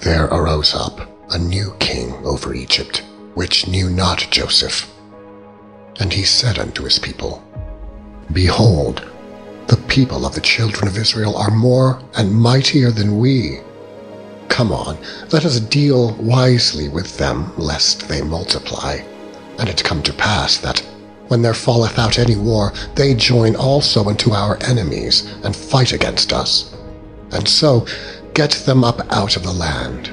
there arose up a new king over Egypt, which knew not Joseph. And he said unto his people, Behold, the people of the children of Israel are more and mightier than we. Come on, let us deal wisely with them, lest they multiply. And it come to pass that, when there falleth out any war, they join also unto our enemies, and fight against us, and so get them up out of the land.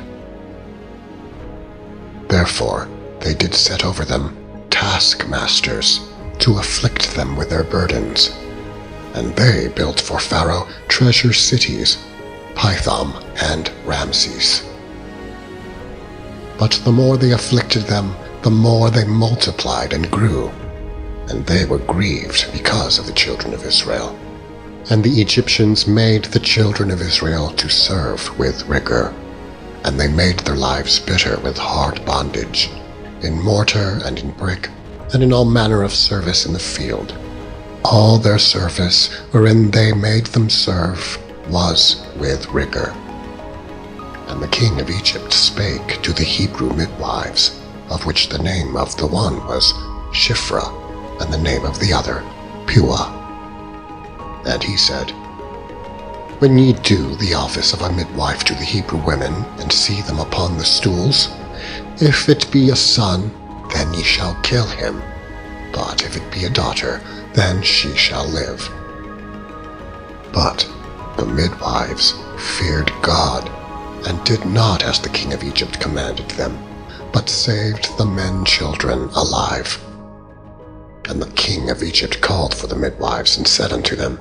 Therefore they did set over them taskmasters, to afflict them with their burdens. And they built for Pharaoh treasure cities, Pithom and Ramses. But the more they afflicted them, the more they multiplied and grew, and they were grieved because of the children of Israel. And the Egyptians made the children of Israel to serve with rigor, and they made their lives bitter with hard bondage, in mortar and in brick, and in all manner of service in the field. All their service wherein they made them serve was with rigor. And the king of Egypt spake to the Hebrew midwives, of which the name of the one was Shiphrah, and the name of the other Puah. And he said, When ye do the office of a midwife to the Hebrew women, and see them upon the stools, if it be a son, then ye shall kill him, but if it be a daughter, then she shall live. But the midwives feared God, and did not as the king of Egypt commanded them, but saved the men children alive. And the king of Egypt called for the midwives, and said unto them,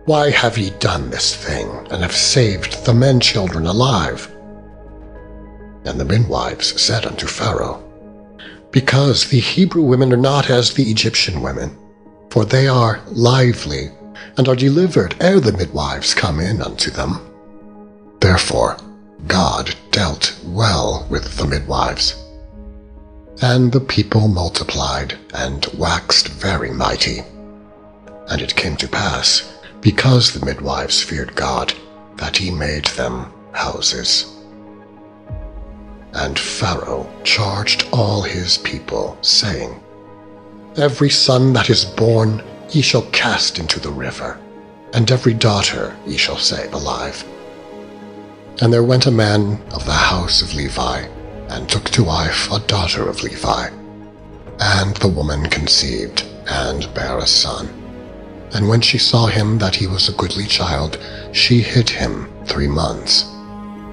Why have ye done this thing, and have saved the men children alive? And the midwives said unto Pharaoh, Because the Hebrew women are not as the Egyptian women, for they are lively, and are delivered ere the midwives come in unto them. Therefore God dealt well with the midwives. And the people multiplied, and waxed very mighty. And it came to pass, because the midwives feared God, that he made them houses. And Pharaoh charged all his people, saying, Every son that is born ye shall cast into the river, and every daughter ye shall save alive. And there went a man of the house of Levi, and took to wife a daughter of Levi. And the woman conceived, and bare a son. And when she saw him that he was a goodly child, she hid him 3 months.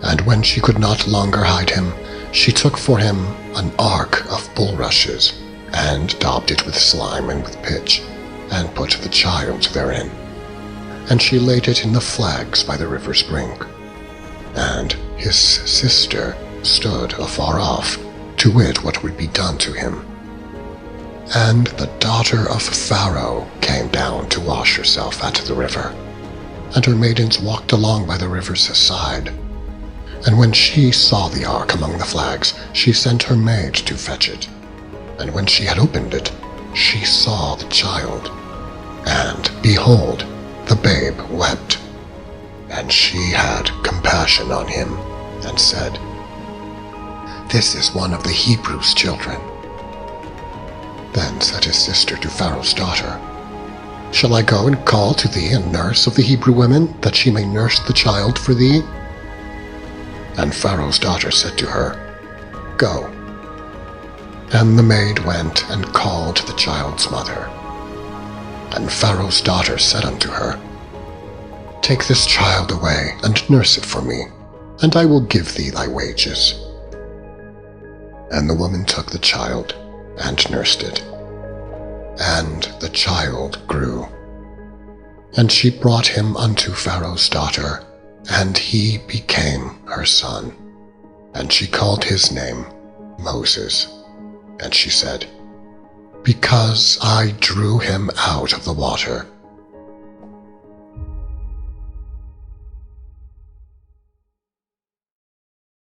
And when she could not longer hide him, she took for him an ark of bulrushes, and daubed it with slime and with pitch, and put the child therein. And she laid it in the flags by the river's brink. And his sister stood afar off, to wit what would be done to him. And the daughter of Pharaoh came down to wash herself at the river, and her maidens walked along by the river's side. And when she saw the ark among the flags, she sent her maid to fetch it. And when she had opened it, she saw the child. And behold, the babe wept. And she had compassion on him, and said, This is one of the Hebrews' children. Then said his sister to Pharaoh's daughter, Shall I go and call to thee a nurse of the Hebrew women, that she may nurse the child for thee? And Pharaoh's daughter said to her, Go. And the maid went and called the child's mother. And Pharaoh's daughter said unto her, Take this child away, and nurse it for me, and I will give thee thy wages. And the woman took the child, and nursed it. And the child grew. And she brought him unto Pharaoh's daughter, and he became her son. And she called his name Moses. And she said, Because I drew him out of the water,